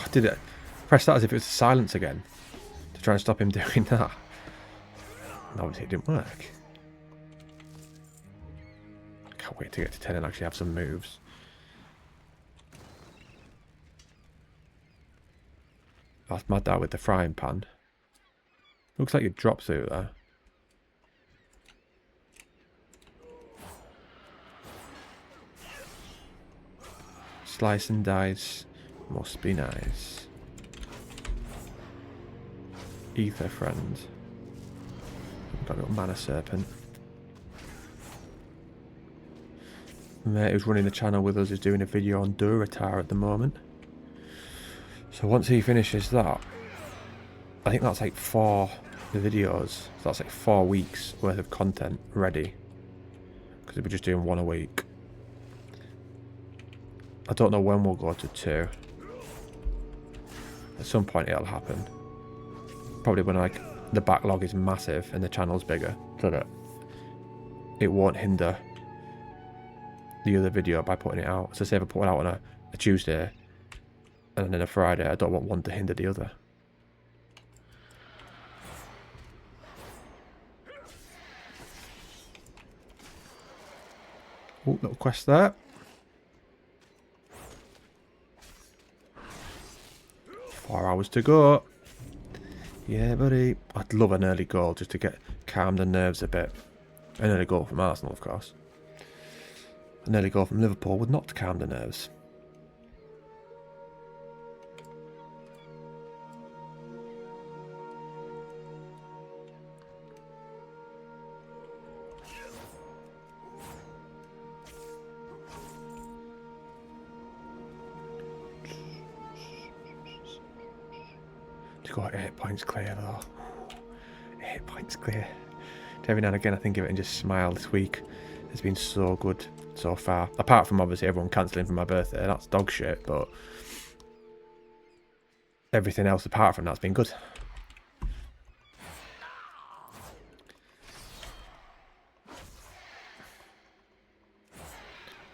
I did it. Press that as if it was silence again. To try and stop him doing that. And obviously it didn't work. I can't wait to get to 10 and actually have some moves. That's my dad with the frying pan. Looks like you dropped through there. Slice and dice must be nice. Ether friend. Got a little mana serpent. Mate who's running the channel with us is doing a video on Duratar at the moment. So once he finishes that, I think that's like 4 videos. So that's like 4 weeks worth of content ready. Because we're just doing 1 a week. I don't know when we'll go to 2. At some point it'll happen. Probably when like the backlog is massive and the channel's bigger, so that it won't hinder the other video by putting it out. So say if I put it out on a Tuesday and then a Friday, I don't want one to hinder the other. Oh, little quest there. 4 hours to go. Yeah, buddy. I'd love an early goal just to get calm the nerves a bit. An early goal from Arsenal, of course. An early goal from Liverpool would not calm the nerves. Got 8 points clear though. 8 points clear. Every now and again I think of it and just smile. This week has been so good so far. Apart from obviously everyone cancelling for my birthday, that's dog shit, but everything else apart from that's been good.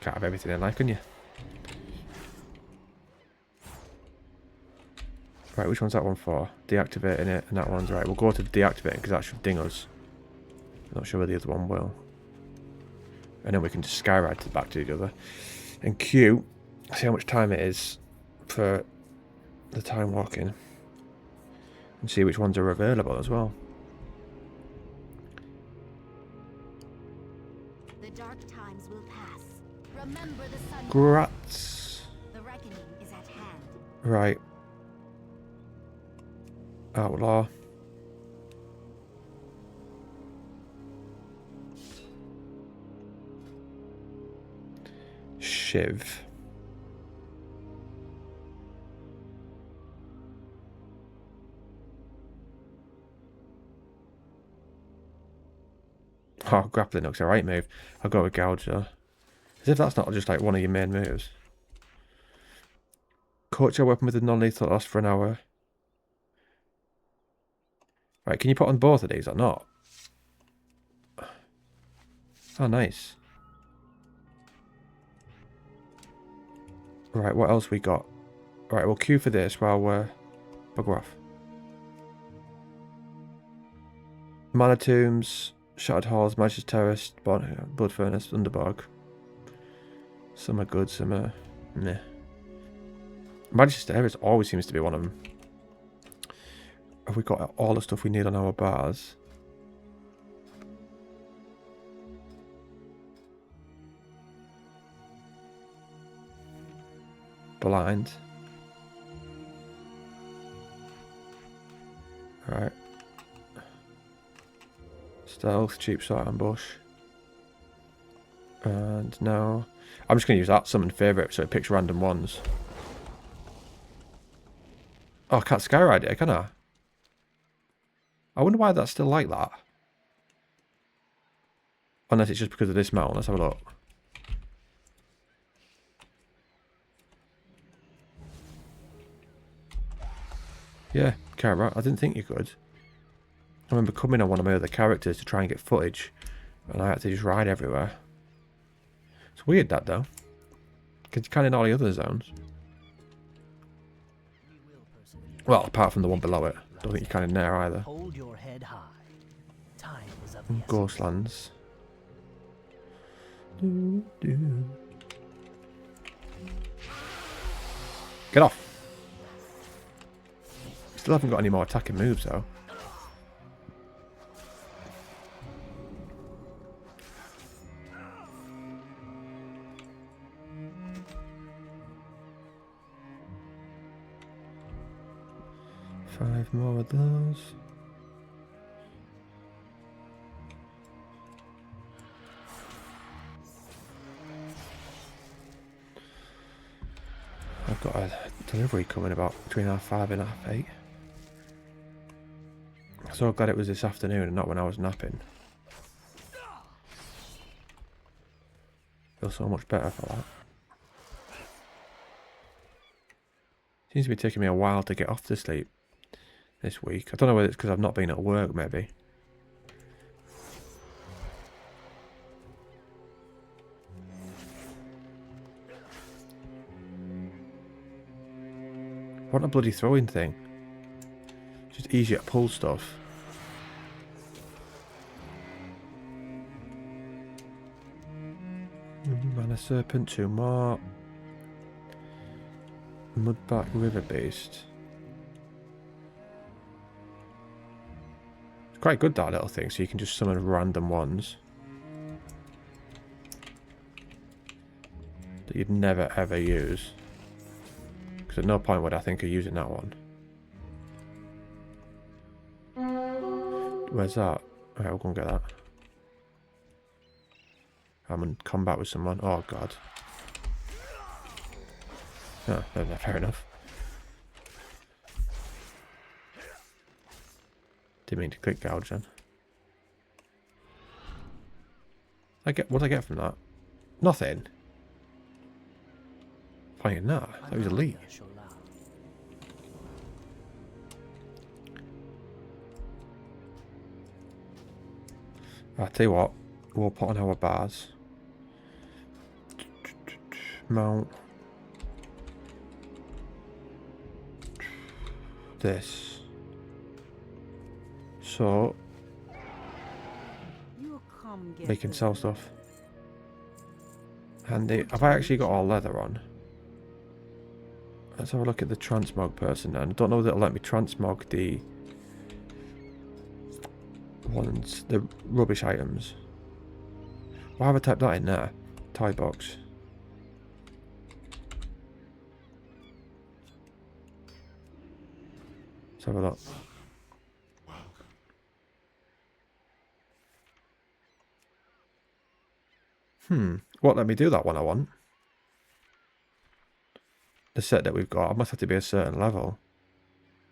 Can't have everything in life, can you? Right, which one's that one for? Deactivating it, and that one's right. We'll go to deactivating because that should ding us. Not sure where the other one will. And then we can just skyride to the back to the other. And Q, see how much time it is for the time walking. And see which ones are available as well. The Remember the sun. Grats. The reckoning is at hand. Right. Outlaw. Shiv. Oh, grappling hook's a right move. I'll go with Gouger. As if that's not just like one of your main moves. Coach your weapon with a non-lethal lasts for an hour. Right, can you put on both of these or not? Oh, nice. Right, what else we got? Right, we'll queue for this while we're bugger off. Mana Tombs, Shattered Halls, Magic's Terrace, Blood Furnace, Underbog. Some are good, some are meh. Magic's Terrace always seems to be one of them. Have we got all the stuff we need on our bars? Blind. Right. Stealth, cheap shot, ambush. And now I'm just going to use that summon favourite so it picks random ones. Oh, I can't skyride it, can I? I wonder why that's still like that. Unless it's just because of this mount. Let's have a look. Yeah, can't right. I didn't think you could. I remember coming on one of my other characters to try and get footage, and I had to just ride everywhere. It's weird that though, because you can in all the other zones. Well, apart from the one below it, don't think you can in there either. Hold your head high. Time is of the essence. Ghostlands. Get off. Still haven't got any more attacking moves though. Five more of those. I've got a delivery coming about between 5:30 and 8:30. I'm so glad it was this afternoon and not when I was napping. Feel so much better for that. Seems to be taking me a while to get off to sleep this week. I don't know whether it's because I've not been at work, maybe. I want a bloody throwing thing. It's just easier to pull stuff. Mana Serpent, 2 more. Mudback River Beast. It's quite good, that little thing, so you can just summon random ones that you'd never ever use. Because at no point would I think of using that one. Where's that? Alright, we'll go and get that. I'm in combat with someone. Oh god. Oh, no, fair enough. Didn't mean to click gouge then. What did I get from that? Nothing. Playing that. That was elite. I'll tell you what, we'll put on our bars. Mount. This. So, they can sell stuff. Handy. Have I actually got all leather on? Let's have a look at the transmog person then. I don't know if it'll let me transmog the ones, the rubbish items. Why have I typed that in there? Tie box. Let's have a look. Won't let me do that one I want. The set that we've got, I must have to be a certain level.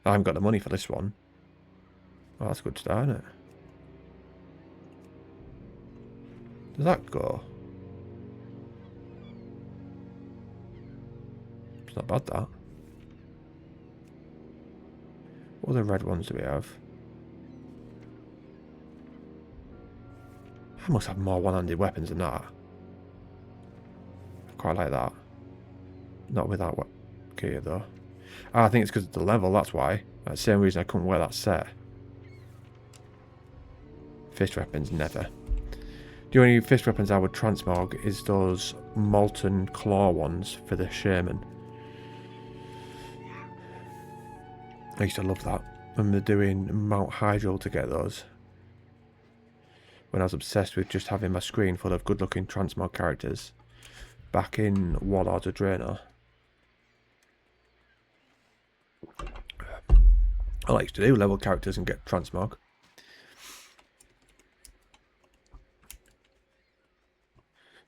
I haven't got the money for this one. Oh, that's a good start, isn't it? Does that go? It's not bad, that. What other red ones do we have? I must have more one-handed weapons than that. I quite like that. Not with that gear, though. Ah, I think it's because of the level, that's why. That's the same reason I couldn't wear that set. Fist weapons, never. The only fist weapons I would transmog is those molten claw ones for the shaman. I used to love that when they're doing Mount Hydril to get those. When I was obsessed with just having my screen full of good looking transmog characters. Back in Warlords of Draenor. I like to do level characters and get transmog.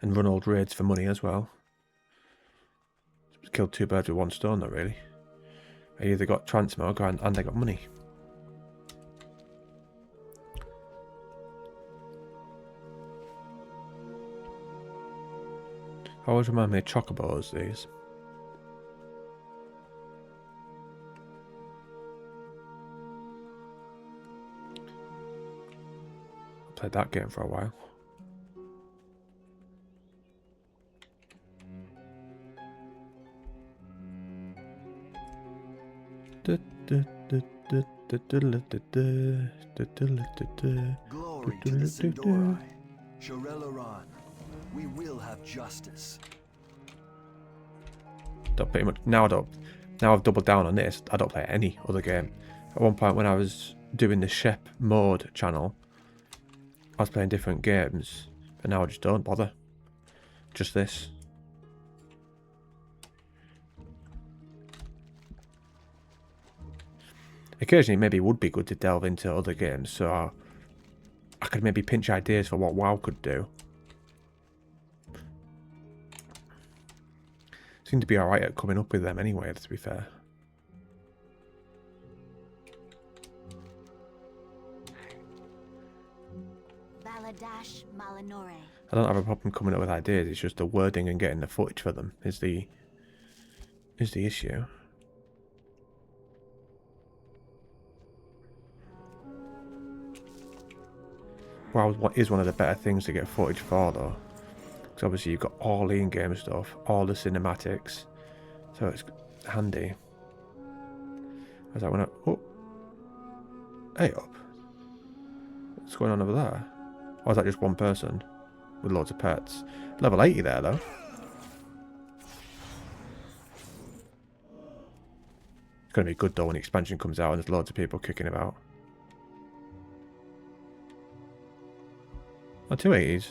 And run old raids for money as well. Killed two birds with one stone though, really. I either got transmog and I got money. Always remind me of chocobos, these. I played that game for a while. Glory to the Sindori. Shorelaran. We will have justice. Pretty much now I've doubled down on this. I don't play any other game. At one point when I was doing the Shep mode channel, I was playing different games, but now I just don't bother. Just this. Occasionally maybe it would be good to delve into other games, so I could maybe pinch ideas for what WoW could do. Seem to be alright at coming up with them anyway, to be fair. Baladash Malinore. I don't have a problem coming up with ideas, it's just the wording and getting the footage for them is the issue. WoW is one of the better things to get footage for though. Because obviously you've got all the in-game stuff, all the cinematics, so it's handy. As I went up, oh, hey up. What's going on over there? Or is that just one person with loads of pets? Level 80 there though. It's going to be good though when the expansion comes out and there's loads of people kicking about. Oh, 280s.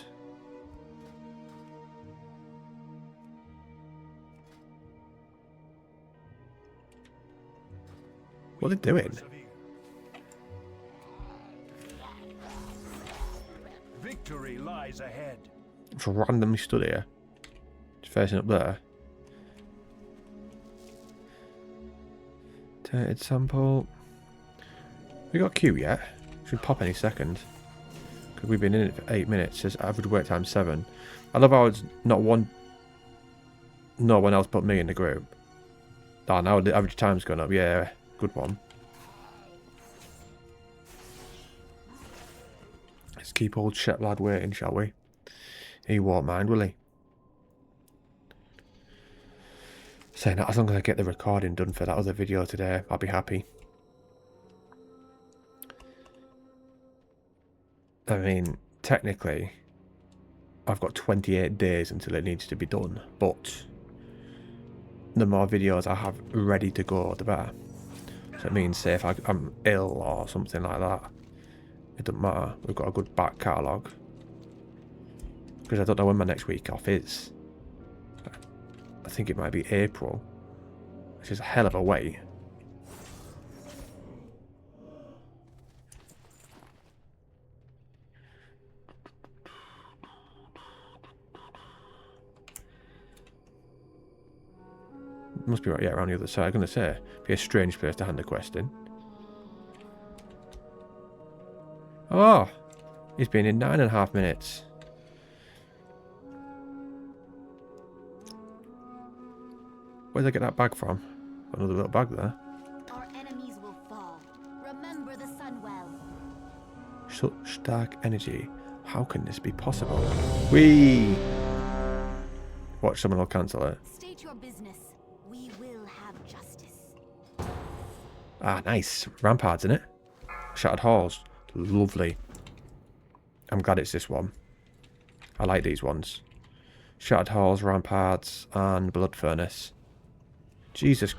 What are they doing? Victory lies ahead. Just randomly stood here. Just facing up there. Tainted sample. We got Q yet? Should pop any second. Because we've been in it for 8 minutes. Says average wait time 7. I love how it's no one else but me in the group. Oh, now the average time's gone up. Yeah, good one. Let's keep old Shep lad waiting, shall we? He won't mind, will he? Saying that, as long as I get the recording done for that other video today, I'll be happy. I mean, technically, I've got 28 days until it needs to be done, but the more videos I have ready to go, the better. So it means, say, if I'm ill or something like that, it doesn't matter. We've got a good back catalogue. Because I don't know when my next week off is. I think it might be April, which is a hell of a wait. must be right, yeah, around the other side. I'm going to say, be a strange place to hand the quest in. Oh, he's been in 9.5 minutes. Where did I get that bag from? Another little bag there. Our enemies will fall. Remember the sun well. Such dark energy. How can this be possible? Whee! Watch, someone will cancel it. State your business. We will have justice. Ah, nice. Ramparts, in it? Shattered halls. Lovely. I'm glad it's this one. I like these ones. Shattered halls, ramparts, and blood furnace. Jesus.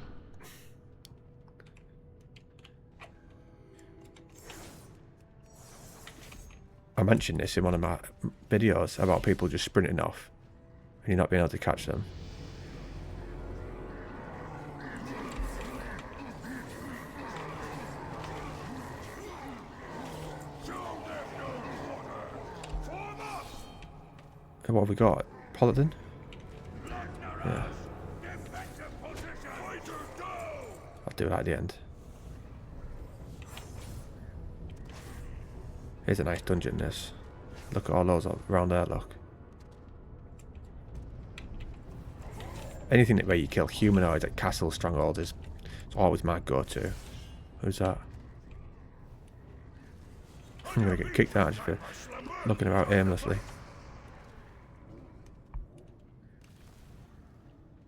I mentioned this in one of my videos about people just sprinting off and you're not being able to catch them. And what have we got? Paladin? Yeah. I'll do it at the end. Here's a nice dungeon, this. Look at all those around there, look. Anything where you kill humanoids at castle strongholds is always my go-to. Who's that? I'm gonna get kicked out just for looking about aimlessly.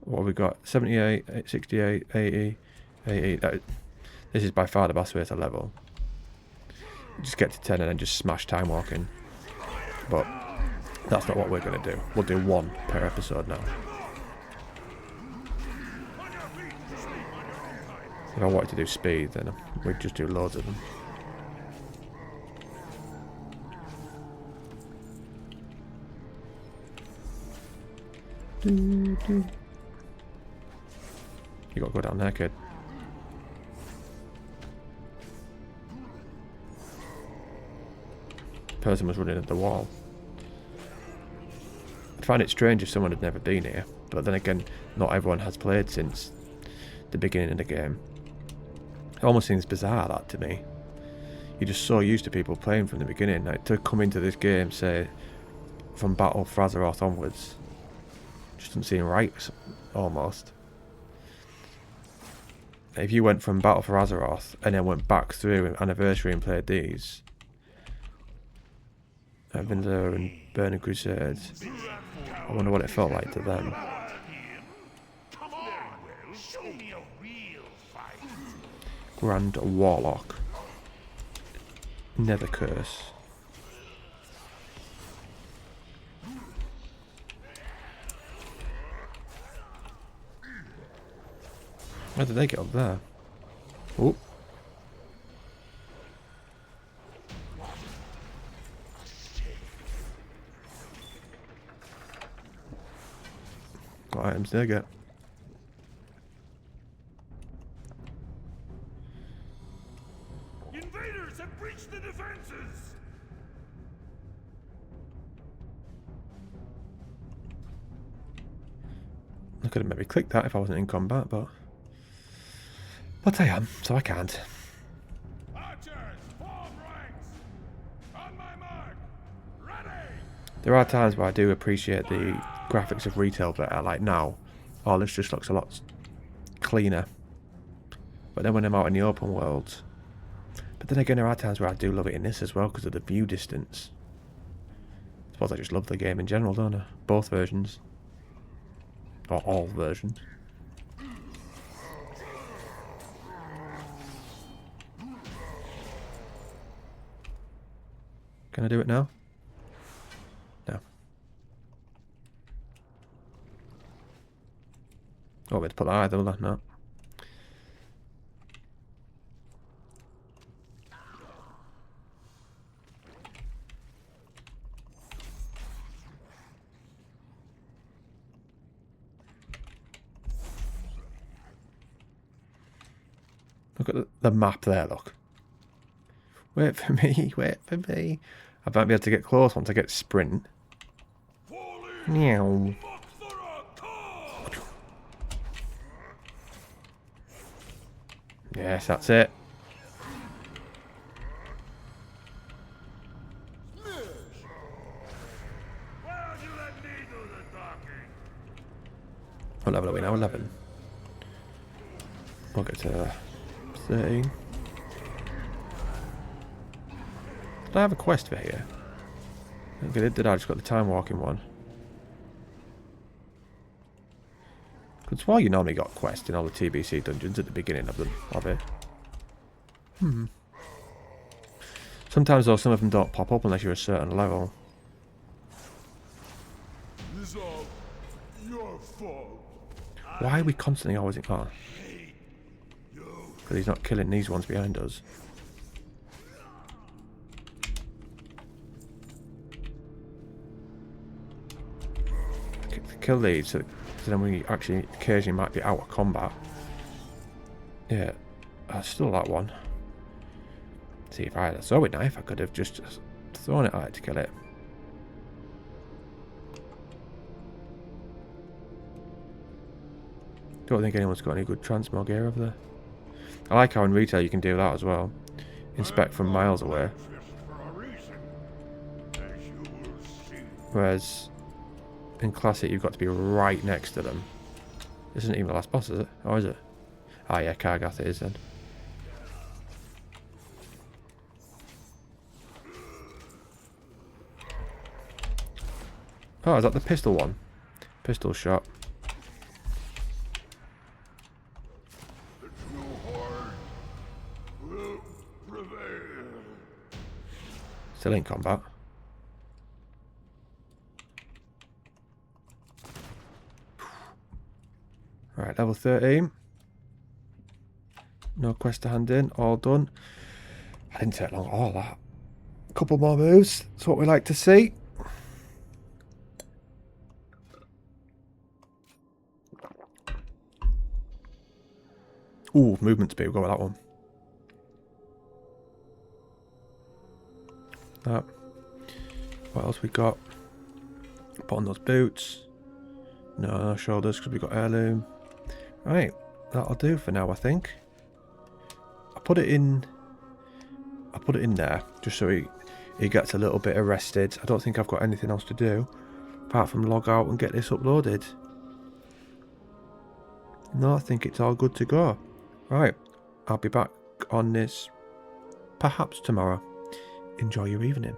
What have we got? 78, 68, 80, 80. This is by far the best way to level. Just get to 10 and then just smash time walking. But that's not what we're going to do. We'll do 1 per episode now. If I wanted to do speed, then we'd just do loads of them. You got to go down there, kid. Person was running at the wall. I'd find it strange if someone had never been here, but then again, not everyone has played since the beginning of the game. It almost seems bizarre, that, to me. You're just so used to people playing from the beginning. Like, to come into this game, say, from Battle for Azeroth onwards, just doesn't seem right, almost. If you went from Battle for Azeroth and then went back through Anniversary and played these, Adventure and Burning Crusades, I wonder what it felt like to them. Grand Warlock. Nether Curse. How did they get up there? Oh. What items did I get? Invaders have breached the defenses. I could have maybe clicked that if I wasn't in combat, but I am, so I can't. Archers, form ranks. On my mark. Ready. There are times where I do appreciate the graphics of retail better, like now. Oh, this just looks a lot cleaner. But then when I'm out in the open world. But then again, there are times where I do love it in this as well because of the view distance. I suppose I just love the game in general, don't I? Both versions. Or all versions. Can I do it now? No. Oh, we had to put that either, will I? No. Look at the map there, look. Wait for me, wait for me. I might be able to get close once I get sprint. Meow. Yes, that's it. What level are we now? 11. We'll get to 13. Did I have a quest for here? I think I did. Did I just got the time walking one? Because why you normally got quests in all the TBC dungeons at the beginning of it. Sometimes though, some of them don't pop up unless you're a certain level. It's all your fault. Why are we constantly always in car? Because he's not killing these ones behind us. Kill these, so then we actually occasionally might be out of combat. Yeah, still that one. See, if I had a throwing knife, I could have just thrown it at it to kill it. Don't think anyone's got any good transmog gear over there. I like how in retail you can do that as well. Inspect from miles away. Whereas in Classic you've got to be right next to them. This isn't even the last boss, is it? Or is it? Ah yeah, Kargath it is then. Oh, is that the pistol one? Pistol shot. Still in combat. Right, level 13. No quest to hand in. All done. I didn't take long. All that. A couple more moves. That's what we like to see. Ooh, movement speed. We'll go with that one. That. What else we got? Put on those boots. No shoulders because we got heirloom. Right, that'll do for now, I think. I put it in there just so he gets a little bit arrested. I don't think I've got anything else to do apart from log out and get this uploaded. No, I think it's all good to go. Right, I'll be back on this perhaps tomorrow. Enjoy your evening.